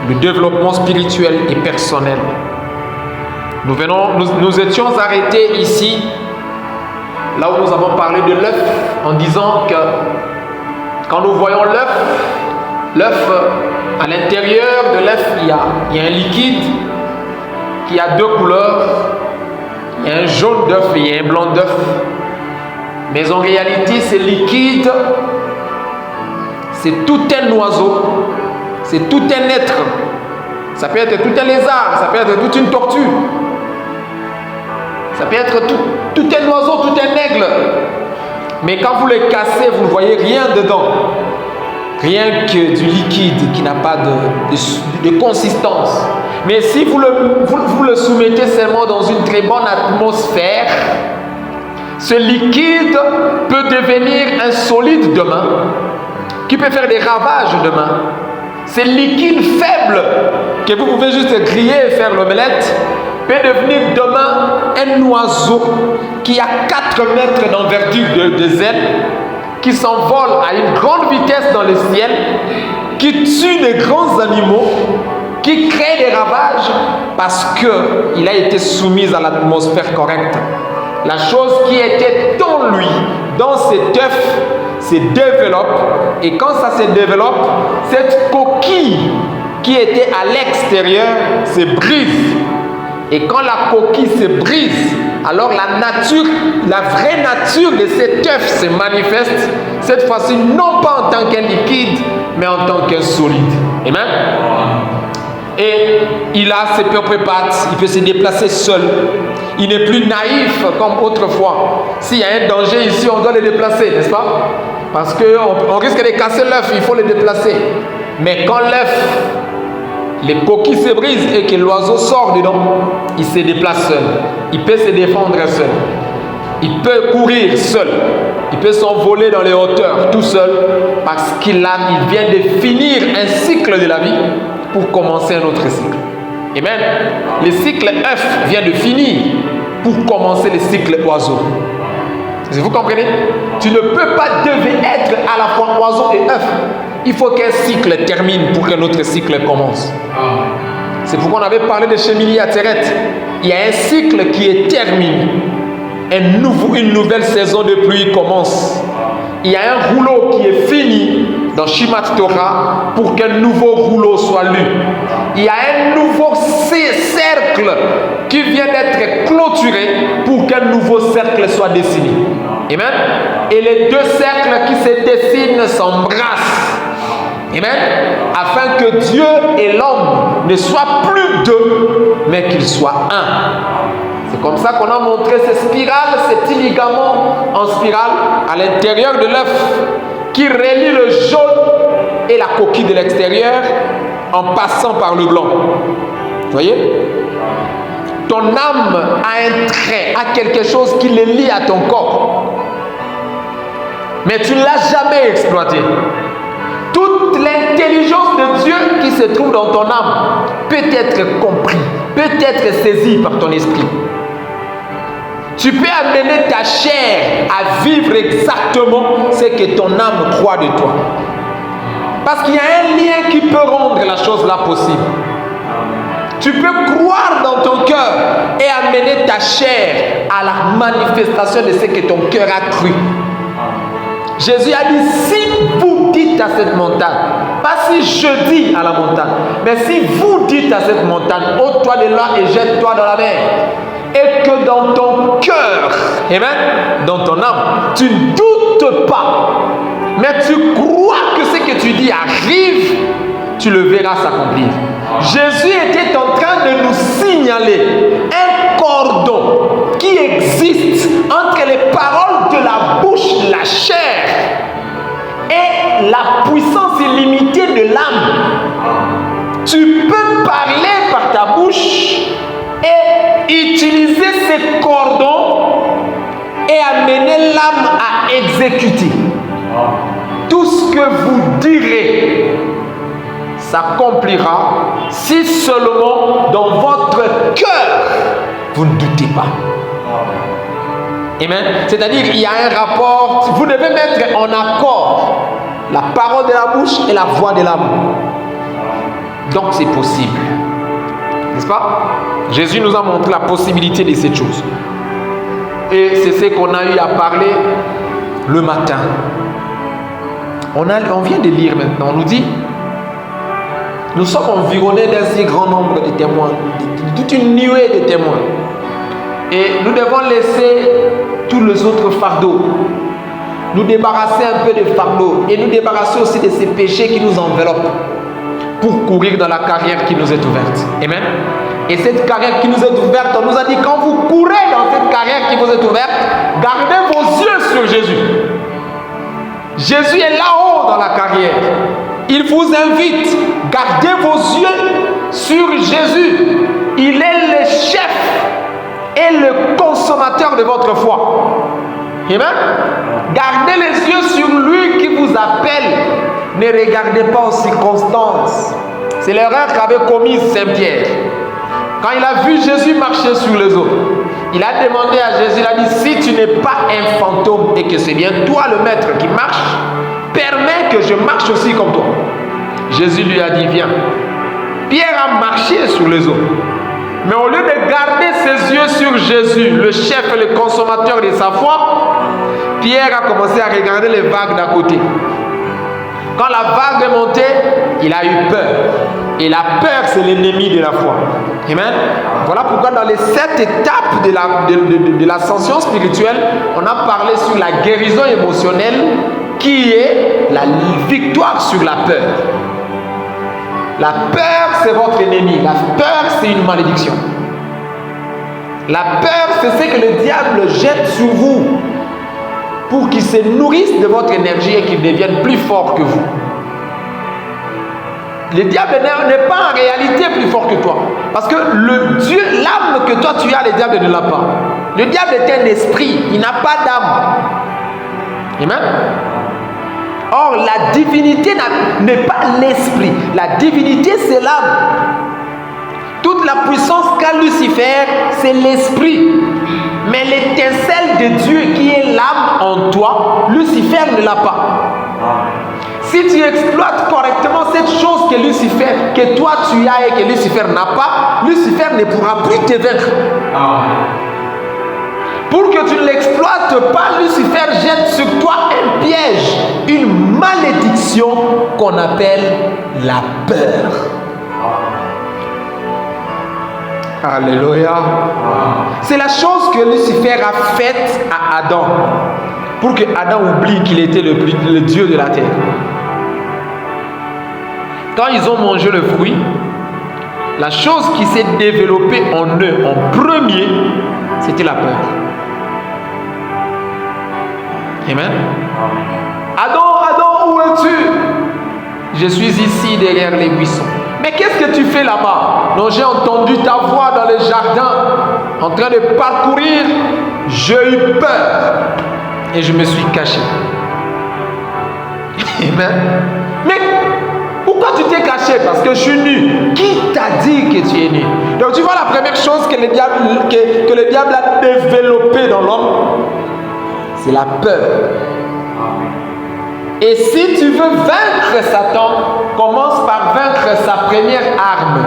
le développement spirituel et personnel. Nous étions arrêtés ici, là où nous avons parlé de l'œuf, en disant que quand nous voyons l'œuf, à l'intérieur de l'œuf, il y a un liquide qui a deux couleurs. Il y a un jaune d'œuf et il y a un blanc d'œuf. Mais en réalité, ce liquide, c'est tout un oiseau, c'est tout un être. Ça peut être tout un lézard, ça peut être toute une tortue. Ça peut être tout un oiseau, tout un aigle. Mais quand vous le cassez, vous ne voyez rien dedans. Rien que du liquide qui n'a pas de consistance. Mais si vous le soumettez seulement dans une très bonne atmosphère, ce liquide peut devenir un solide demain, qui peut faire des ravages demain. Ce liquide faible que vous pouvez juste griller et faire l'omelette peut devenir demain un oiseau qui a 4 mètres d'envergure de ailes, qui s'envole à une grande vitesse dans le ciel, qui tue de grands animaux, qui crée des ravages parce qu'il a été soumis à l'atmosphère correcte. La chose qui était en lui, dans cet œuf, se développe, et quand ça se développe, cette coquille qui était à l'extérieur se brise. Et quand la coquille se brise, alors la vraie nature de cet œuf se manifeste, cette fois-ci non pas en tant qu'un liquide, mais en tant qu'un solide. Amen. Et il a ses propres pattes, il peut se déplacer seul. Il n'est plus naïf comme autrefois. S'il y a un danger ici, on doit le déplacer, n'est-ce pas? Parce qu'on risque de casser l'œuf, il faut le déplacer. Mais quand l'œuf, les coquilles se brisent et que l'oiseau sort dedans, il se déplace seul. Il peut se défendre seul. Il peut courir seul. Il peut s'envoler dans les hauteurs tout seul parce qu'il vient de finir un cycle de la vie pour commencer un autre cycle. Amen. Le cycle œuf vient de finir pour commencer le cycle oiseau. Vous comprenez? Tu ne peux pas être à la fois oiseau et œuf. Il faut qu'un cycle termine pour qu'un autre cycle commence. C'est pourquoi on avait parlé de Shemini Atzeret. Il y a un cycle qui est terminé. Une nouvelle saison de pluie commence. Il y a un rouleau qui est fini dans Shimat Torah pour qu'un nouveau rouleau soit lu. Il y a un nouveau cercle qui vient d'être clôturé pour qu'un nouveau cercle soit dessiné. Amen. Et les deux cercles qui se dessinent s'embrassent. Amen. Afin que Dieu et l'homme ne soient plus deux, mais qu'ils soient un. C'est comme ça qu'on a montré ces spirales, ces petits ligaments en spirale à l'intérieur de l'œuf qui relie le jaune et la coquille de l'extérieur en passant par le blanc. Vous voyez? Ton âme a un trait, a quelque chose qui le lie à ton corps. Mais tu ne l'as jamais exploité. Toute l'intelligence de Dieu qui se trouve dans ton âme peut être comprise, peut être saisie par ton esprit. Tu peux amener ta chair à vivre exactement ce que ton âme croit de toi. Parce qu'il y a un lien qui peut rendre la chose là possible. Tu peux croire dans ton cœur et amener ta chair à la manifestation de ce que ton cœur a cru. Jésus a dit, si vous dites à cette montagne, pas si je dis à la montagne, mais si vous dites à cette montagne, ôte-toi de là et jette-toi dans la mer. Et que dans ton cœur, amen, dans ton âme, tu ne doutes pas, mais tu crois que ce que tu dis arrive, tu le verras s'accomplir. Jésus était en train de nous signaler un cordon qui existe entre les paroles de la bouche, la chair, et la puissance illimitée de l'âme. Tu peux parler par ta bouche et utiliser ces cordons et amener l'âme à exécuter. Tout ce que vous direz s'accomplira si seulement dans votre cœur vous ne doutez pas. Amen. C'est-à-dire qu'il y a un rapport, vous devez mettre en accord la parole de la bouche et la voix de l'âme. Donc c'est possible. N'est-ce pas? Jésus nous a montré la possibilité de cette chose. Et c'est ce qu'on a eu à parler le matin. On vient de lire maintenant, on nous dit, nous sommes environnés d'un si grand nombre de témoins, toute une nuée de témoins. Et nous devons laisser tous les autres fardeaux, nous débarrasser un peu des fardeaux et nous débarrasser aussi de ces péchés qui nous enveloppent pour courir dans la carrière qui nous est ouverte. Amen. Et cette carrière qui nous est ouverte, on nous a dit, quand vous courez dans cette carrière qui vous est ouverte, gardez vos yeux sur Jésus. Jésus est là-haut dans la carrière. Il vous invite, gardez vos yeux sur Jésus. Il est le chef et le consommateur de votre foi. Amen. Gardez les yeux sur lui qui vous appelle. Ne regardez pas aux circonstances. C'est l'erreur qu'avait commise Saint-Pierre. Quand il a vu Jésus marcher sur les eaux, il a demandé à Jésus, il a dit, si tu n'es pas un fantôme et que c'est bien toi le maître qui marche, permets que je marche aussi comme toi. Jésus lui a dit, viens. Pierre a marché sur les eaux. Mais au lieu de garder ses yeux sur Jésus, le chef et le consommateur de sa foi, Pierre a commencé à regarder les vagues d'à côté. Quand la vague est montée, il a eu peur. Et la peur, c'est l'ennemi de la foi. Amen. Voilà pourquoi dans les 7 étapes de l'ascension spirituelle, on a parlé sur la guérison émotionnelle qui est la victoire sur la peur. La peur, c'est votre ennemi. La peur, c'est une malédiction. La peur, c'est ce que le diable jette sur vous pour qu'il se nourrisse de votre énergie et qu'il devienne plus fort que vous. Le diable n'est pas en réalité plus fort que toi. Parce que le Dieu, l'âme que toi tu as, le diable ne l'a pas. Le diable est un esprit, il n'a pas d'âme. Amen. Or, la divinité n'est pas l'esprit. La divinité, c'est l'âme. Toute la puissance qu'a Lucifer, c'est l'esprit. Mais l'étincelle de Dieu qui est l'âme en toi, Lucifer ne l'a pas. Si tu exploites correctement cette chose que Lucifer, que toi tu as et que Lucifer n'a pas, Lucifer ne pourra plus te vaincre. Pour que tu ne l'exploites pas, Lucifer jette sur toi un piège, une malédiction qu'on appelle la peur. Alléluia. C'est la chose que Lucifer a faite à Adam pour que Adam oublie qu'il était le Dieu de la terre. Quand ils ont mangé le fruit, la chose qui s'est développée en eux en premier, c'était la peur. Amen. Adam, où es-tu? Je suis ici derrière les buissons. Mais qu'est-ce que tu fais là-bas? Non, j'ai entendu ta voix dans le jardin, en train de parcourir. J'ai eu peur et je me suis caché. Amen. Mais pourquoi tu t'es caché? Parce que je suis nu. Qui t'a dit que tu es nu? Donc tu vois la première chose que le diable a développée dans l'homme, c'est la peur. Et si tu veux vaincre Satan, commence par vaincre sa première arme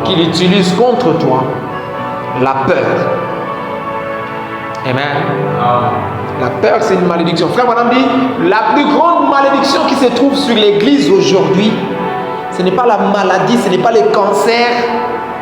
qu'il utilise contre toi, la peur. Amen. La peur, c'est une malédiction. Frère Madame dit, la plus grande malédiction qui se trouve sur l'église aujourd'hui, ce n'est pas la maladie, ce n'est pas le cancer,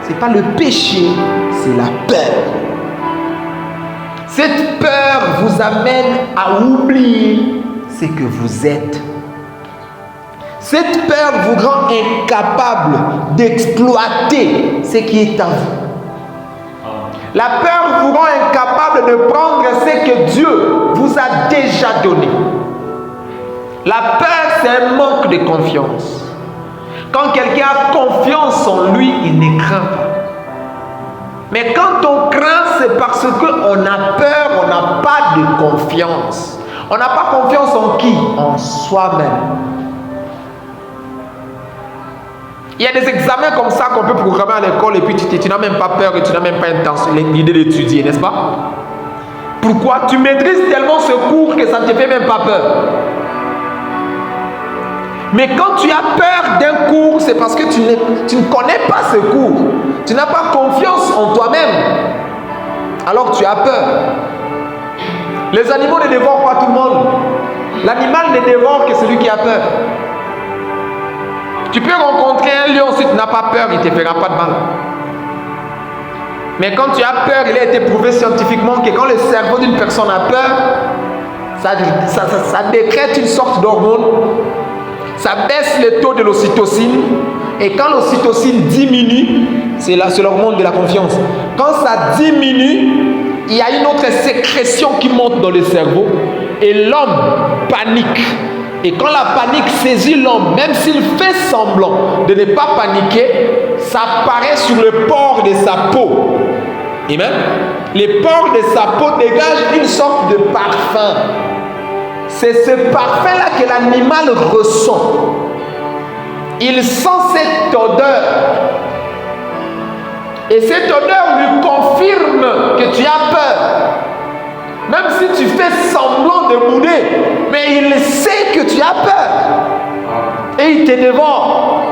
ce n'est pas le péché, c'est la peur. Cette peur vous amène à oublier ce que vous êtes. Cette peur vous rend incapable d'exploiter ce qui est à vous. La peur vous rend incapable de prendre ce que Dieu vous a déjà donné. La peur, c'est un manque de confiance. Quand quelqu'un a confiance en lui, il ne craint pas. Mais quand on craint, c'est parce qu'on a peur, on n'a pas de confiance. On n'a pas confiance en qui? En soi-même. Il y a des examens comme ça qu'on peut programmer à l'école et puis tu n'as même pas peur et tu n'as même pas l'idée d'étudier, n'est-ce pas? Pourquoi? Tu maîtrises tellement ce cours que ça ne te fait même pas peur. Mais quand tu as peur d'un cours, c'est parce que tu ne connais pas ce cours. Tu n'as pas confiance en toi-même. Alors tu as peur. Les animaux ne dévorent pas tout le monde. L'animal ne dévore que celui qui a peur. Tu peux rencontrer un lion, si tu n'as pas peur, il ne te fera pas de mal. Mais quand tu as peur, il a été prouvé scientifiquement que quand le cerveau d'une personne a peur, ça décrète une sorte d'hormone, ça baisse le taux de l'ocytocine, et quand l'ocytocine diminue, c'est l'hormone de la confiance. Quand ça diminue, il y a une autre sécrétion qui monte dans le cerveau, et l'homme panique. Et quand la panique saisit l'homme, même s'il fait semblant de ne pas paniquer, ça apparaît sur le port de sa peau. Amen. Les pores de sa peau dégagent une sorte de parfum. C'est ce parfum-là que l'animal ressent. Il sent cette odeur. Et cette odeur lui confirme que tu as peur. Même si tu fais semblant de bouder, mais il sait que tu as peur. Et il te dévore.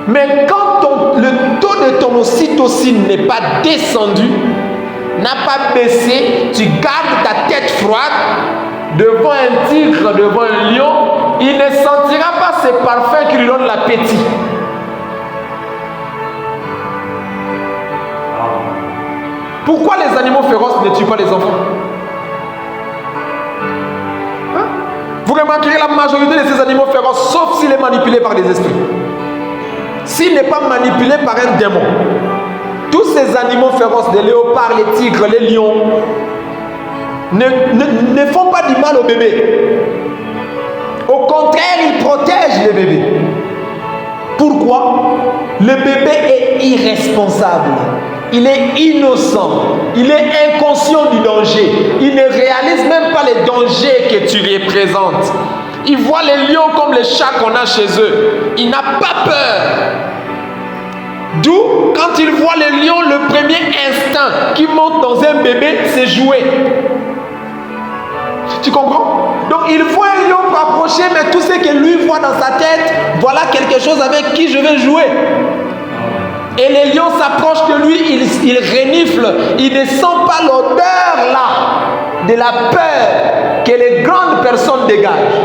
Mais quand le taux de ton ocytocine n'est pas descendu, n'a pas baissé, tu gardes ta tête froide devant un tigre, devant un lion, il ne sentira pas ce parfum qui lui donne l'appétit. Pourquoi les animaux féroces ne tuent pas les enfants? Hein? Vous remarquerez la majorité de ces animaux féroces, sauf s'il est manipulé par des esprits. S'il n'est pas manipulé par un démon, tous ces animaux féroces, les léopards, les tigres, les lions, ne font pas du mal au bébé. Au contraire, ils protègent les bébés. Pourquoi? Le bébé est irresponsable. Il est innocent. Il est inconscient du danger. Il ne réalise même pas les dangers que tu lui présentes. Il voit les lions comme les chats qu'on a chez eux. Il n'a pas peur. D'où, quand il voit les lions, le premier instinct qui monte dans un bébé, c'est jouer. Tu comprends? Donc il voit un lion approcher, mais tout ce que lui voit dans sa tête, voilà quelque chose avec qui je vais jouer. Et les lions s'approchent de lui, il renifle, il ne sent pas l'odeur là de la peur que les grandes personnes dégagent.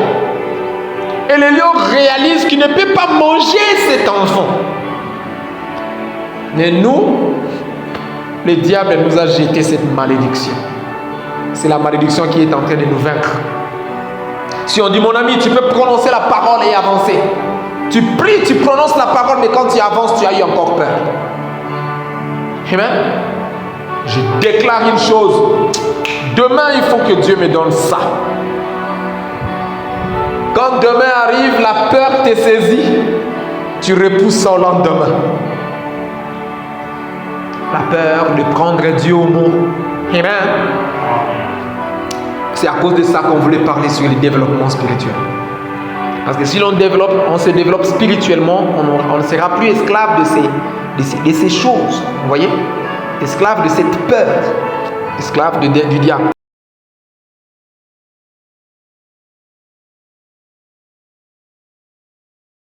Et le lion réalise qu'il ne peut pas manger cet enfant. Mais nous, le diable nous a jeté cette malédiction. C'est la malédiction qui est en train de nous vaincre. Si on dit, mon ami, tu peux prononcer la parole et avancer. Tu pries, tu prononces la parole, mais quand tu avances, tu as eu encore peur. Amen. Je déclare une chose. Demain, il faut que Dieu me donne ça. Quand demain arrive, la peur te saisit, tu repousses au lendemain. La peur de prendre Dieu au mot. Amen. C'est à cause de ça qu'on voulait parler sur le développement spirituel. Parce que si l'on développe, on se développe spirituellement, on ne sera plus esclave de ces choses. Vous voyez? Esclave de cette peur. Esclave du diable.